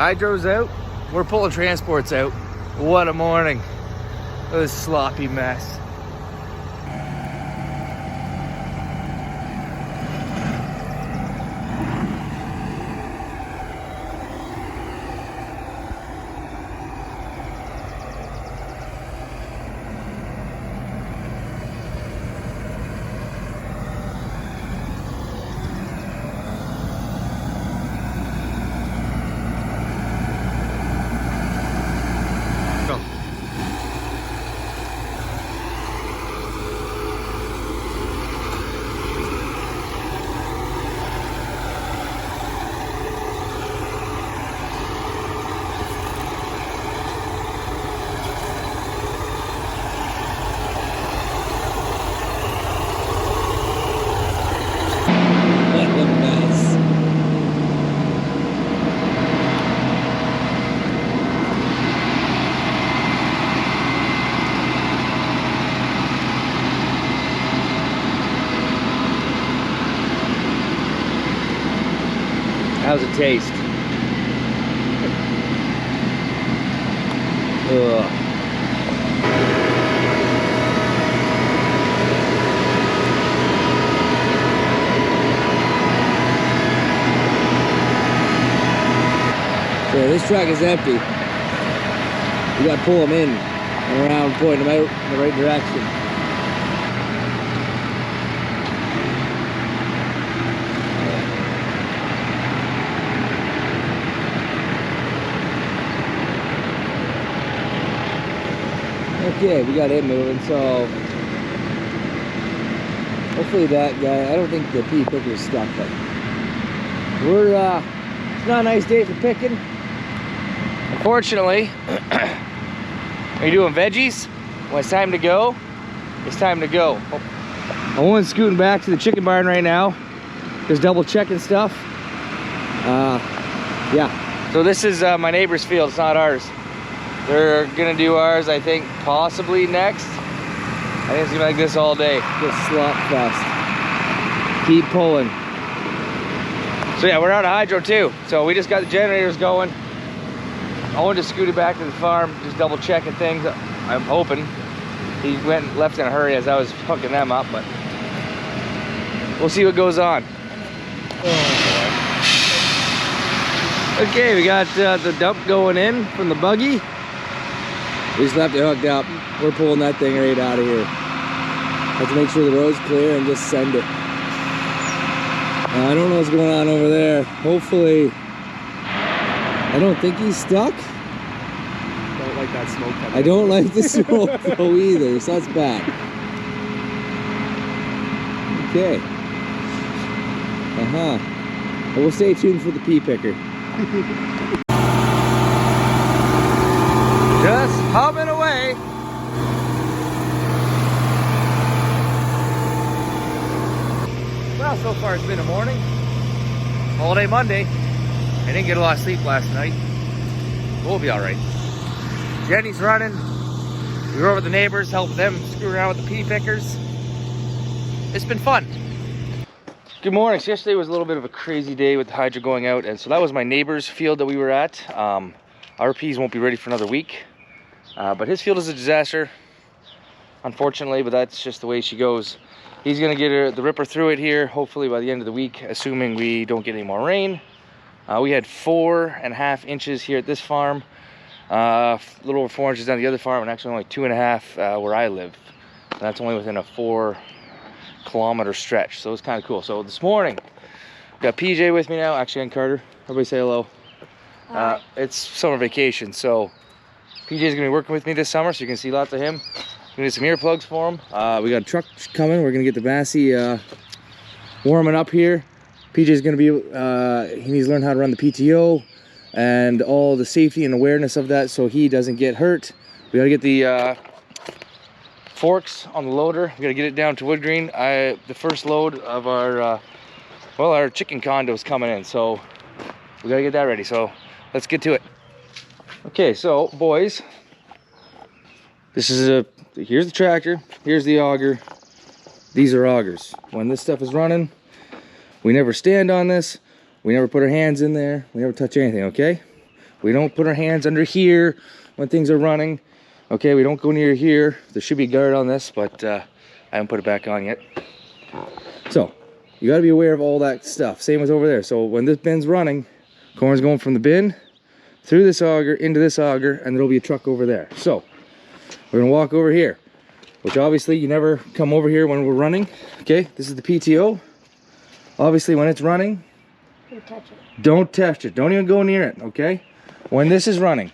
Hydro's out. We're pulling transports out. What a morning. Look at this sloppy mess. How's it taste? Ugh. So this truck is empty. You gotta pull them in and around, point them out in the right direction. Okay, we got it moving, so hopefully that guy, I don't think the pea picker's stuck, but we're, it's not a nice day for picking. Unfortunately, are you doing veggies? When it's time to go, it's time to go. Owen's scooting back to the chicken barn right now. Just double checking stuff. Yeah. So this is my neighbor's field, it's not ours. They're gonna do ours, I think, possibly next. I think it's gonna be like this all day. Just slop fest. Keep pulling. So yeah, we're out of hydro too. So we just got the generators going. Owen just scooted back to the farm, just double checking things. I'm hoping. He went and left in a hurry as I was hooking them up, but we'll see what goes on. Oh, okay, we got the dump going in from the buggy. We just left it hooked up. We're pulling that thing right out of here. Have to make sure the road's clear and just send it. I don't know what's going on over there. Hopefully, I don't think he's stuck. Don't like that smoke. I don't like the smoke though either, so that's bad. Okay. Well, we'll stay tuned for the pea picker. Just humming away. Well, so far it's been a morning. Holiday Monday. I didn't get a lot of sleep last night. We'll be all right. Jenny's running. We were over at the neighbors, helping them screw around with the pea pickers. It's been fun. Good morning. So yesterday was a little bit of a crazy day with the hydro going out, and so that was my neighbor's field that we were at. Our peas won't be ready for another week, but his field is a disaster, unfortunately, but that's just the way she goes. He's gonna get the ripper through it here, hopefully by the end of the week, assuming we don't get any more rain. We had 4.5 inches here at this farm, a little over 4 inches down the other farm, and actually only 2.5 where I live. And that's only within a 4-kilometer stretch, so it's kind of cool. So this morning, got PJ with me now, actually, and Carter. Everybody say hello. It's summer vacation, so PJ's gonna be working with me this summer, so you can see lots of him. Gonna get some earplugs for him. We got a truck coming. We're gonna get the Massey warming up here. PJ's gonna be, he needs to learn how to run the PTO and all the safety and awareness of that so he doesn't get hurt. We gotta get the forks on the loader. We gotta get it down to wood green. The first load of our, well, our chicken condo is coming in, so we gotta get that ready. So let's get to it. Okay, so boys, this is here's the tractor, here's the auger. These are augers. When this stuff is running, we never stand on this, we never put our hands in there, we never touch anything, okay? We don't put our hands under here when things are running. Okay, we don't go near here. There should be a guard on this, but I haven't put it back on yet. So you got to be aware of all that stuff. Same as over there. So when this bin's running, corn's going from the bin through this auger into this auger, and there'll be a truck over there. So we're gonna walk over here, which obviously you never come over here when we're running. Okay, this is the PTO. Obviously when it's running, Don't touch it. don't touch it. Don't even go near it, okay? When this is running,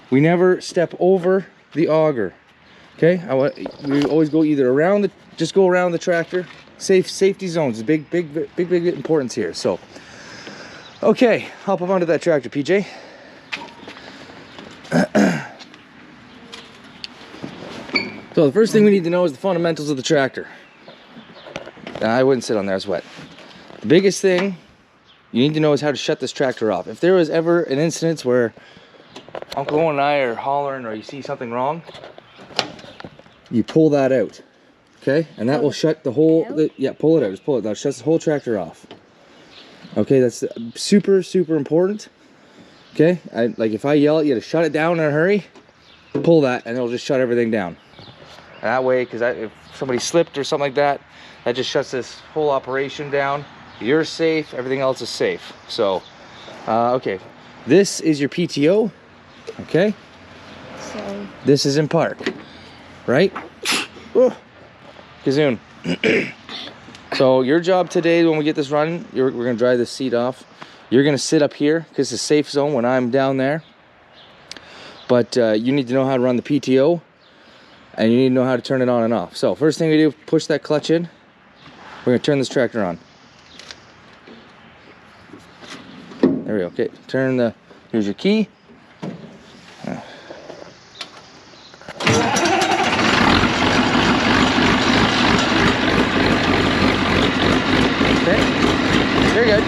we never step over the auger, okay? We always go either around the, just go around the tractor. Safety zones is big importance here. So, okay, hop up onto that tractor, PJ. So the first thing we need to know is the fundamentals of the tractor. I wouldn't sit on there, it's wet. The biggest thing you need to know is how to shut this tractor off. If there was ever an instance where Uncle Owen and I are hollering or you see something wrong, you pull that out, okay? And that will shut the whole, yeah, pull it out, just pull it. That shuts the whole tractor off. Okay, that's super important, okay? Like if I yell at you to shut it down in a hurry, pull that and it'll just shut everything down. And that way, because if somebody slipped or something like that, that just shuts this whole operation down. You're safe, everything else is safe. So, okay, this is your PTO, okay? So This is in park, right? Oh, Kazoon. So your job today, when we get this running, we're gonna dry this seat off. You're gonna sit up here, because it's a safe zone when I'm down there. But you need to know how to run the PTO, and you need to know how to turn it on and off. So first thing we do, push that clutch in. We're gonna turn this tractor on. There we go. Okay, turn the, here's your key. Okay, very good.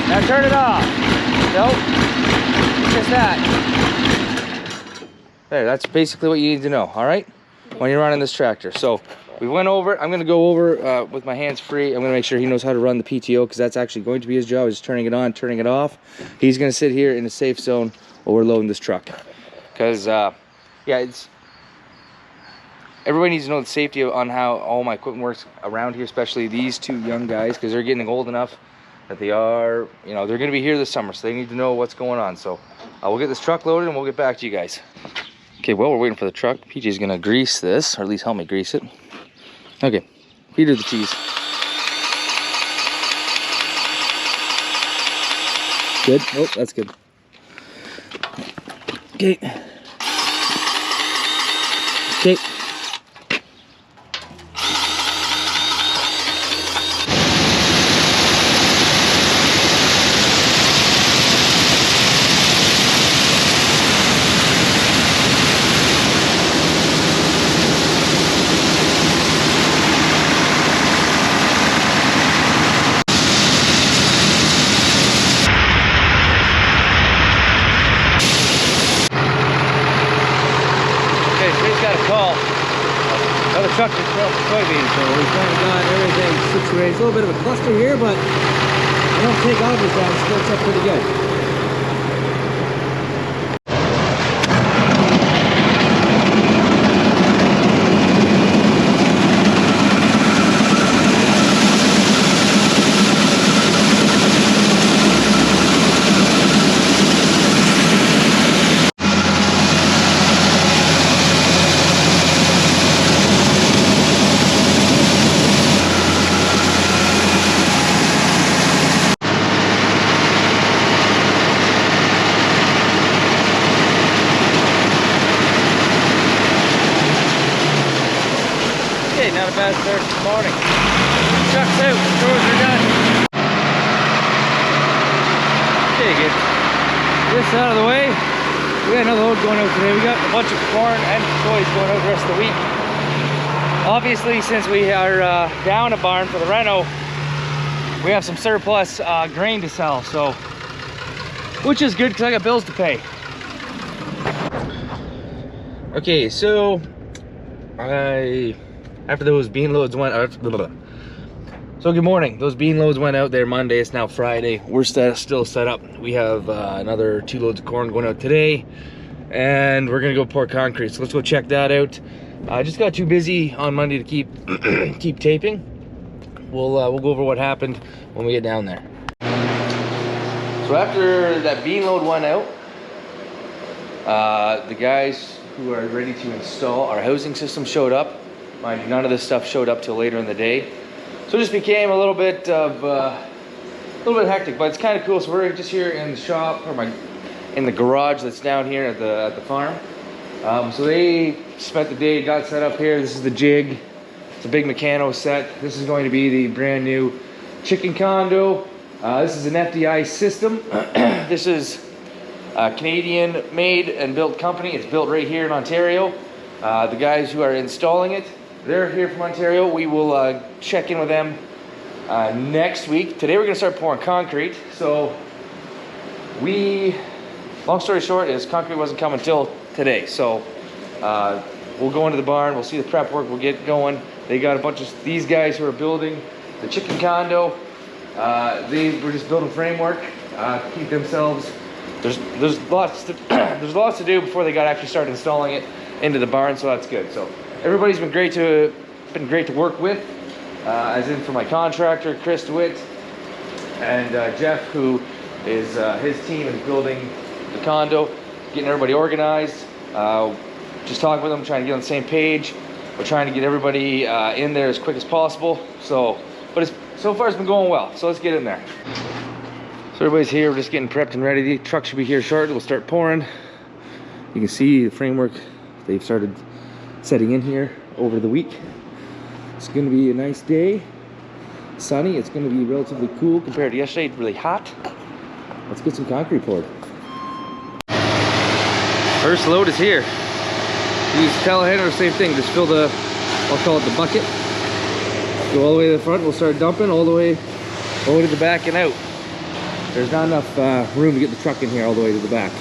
Now turn it off. Nope, just that. There, that's basically what you need to know, all right? When you're running this tractor. So we went over, I'm gonna go over with my hands free. I'm gonna make sure he knows how to run the PTO, because that's actually going to be his job, is turning it on, turning it off. He's gonna sit here in a safe zone while we're loading this truck. Because, yeah, everybody needs to know the safety on how all my equipment works around here, especially these two young guys, because they're getting old enough that they are, you know, they're gonna be here this summer, so they need to know what's going on. So we'll get this truck loaded and we'll get back to you guys. Okay, while we're waiting for the truck, PJ's gonna grease this, or at least help me grease it. Okay, feed her the cheese. Good, oh, that's good. Okay. Okay. Truck just fell for soybeans, so we kind of got everything situated. It's a little bit of a cluster here, but I don't take all this down. It splits up pretty good. Not a bad start this morning. Truck's out, chores are done. Okay, get this out of the way. We got another load going out today. We got a bunch of corn and soys going out the rest of the week. Obviously, since we are down a barn for the reno, we have some surplus grain to sell, so which is good because I got bills to pay. Okay, so after those bean loads went out, so So good morning. Those bean loads went out there Monday. It's now Friday. We're still set up. We have another 2 loads of corn going out today, and we're gonna go pour concrete. So let's go check that out. I just got too busy on Monday to keep keep taping. We'll go over what happened when we get down there. So after that bean load went out, the guys who are ready to install our housing system showed up. Mind you, none of this stuff showed up till later in the day. So it just became a little bit hectic, but it's kind of cool. So we're just here in the shop, or in the garage that's down here at the farm. So they spent the day, got set up here. This is the jig. It's a big Meccano set. This is going to be the brand new chicken condo. This is an FDI system. This is a Canadian made and built company. It's built right here in Ontario. The guys who are installing it, they're here from Ontario. We will check in with them next week. Today we're gonna start pouring concrete. So long story short is concrete wasn't coming till today. So we'll go into the barn, we'll see the prep work, we'll get going. They got a bunch of these guys who are building the chicken condo. They were just building framework to keep themselves. There's lots to do before they got actually started installing it into the barn, so that's good. So everybody's been great to work with, as in for my contractor Chris DeWitt and Jeff, who is his team is building the condo, getting everybody organized. Just talking with them, trying to get on the same page. We're trying to get everybody in there as quick as possible. So far it's been going well. So let's get in there. So everybody's here. We're just getting prepped and ready. The truck should be here shortly. We'll start pouring. You can see the framework they've started setting in here over the week. It's going to be a nice day. Sunny. It's going to be relatively cool compared to yesterday. Really hot. Let's get some concrete poured. First load is here. Use telehandler, same thing. Just fill the, I'll call it the bucket. Go all the way to the front. We'll start dumping all the way to the back and out. There's not enough room to get the truck in here all the way to the back.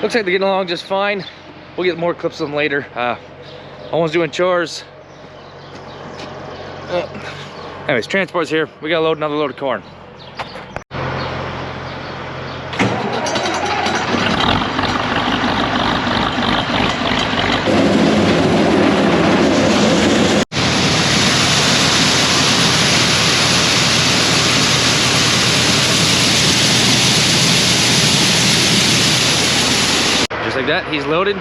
Looks like they're getting along just fine. We'll get more clips of them later. Owen's doing chores. Anyways, transport's here. We gotta load another load of corn. Like that, he's loaded,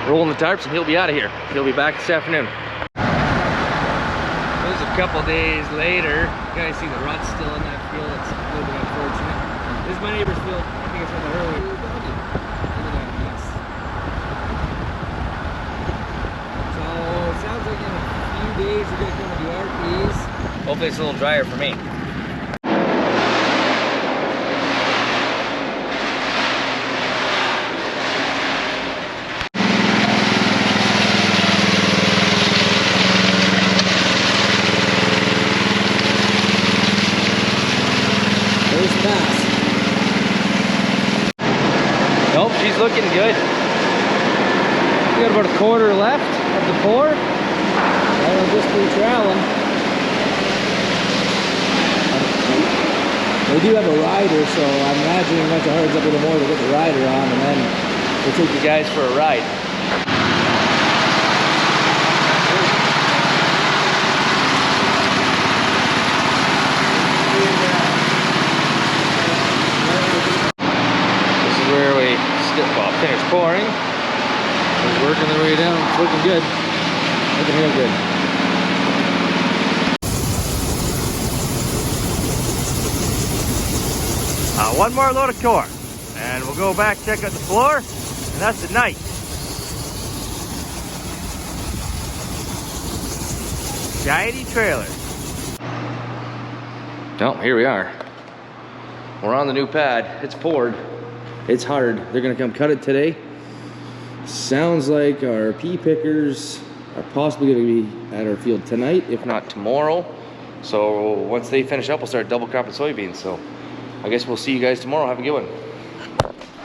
rolling the tarps, and he'll be out of here. He'll be back this afternoon. This is a couple days later. You guys see the rut still in that field. It's a little bit unfortunate. This is my neighbor's field. I think it's from the earlier. Look at that mess. So it sounds like in a few days we're gonna come and do RPs. Hopefully it's a little drier for me. Nope, she's looking good. We got about a quarter left of the pour. I'll just be troweling. We do have a rider, so I'm imagining once it hurries up a little more, we'll get the rider on, and then We'll take you guys for a ride. Finish pouring. It's working their way down. It's looking good. Looking real good. One more load of core, and we'll go back, check out the floor, and that's the night. Shiny trailer. Oh, here we are. We're on the new pad. It's poured. It's hard. They're gonna come cut it today. Sounds like our pea pickers are possibly gonna be at our field tonight, if not tomorrow. So once they finish up, we'll start double cropping soybeans. So I guess we'll see you guys tomorrow. Have a good one.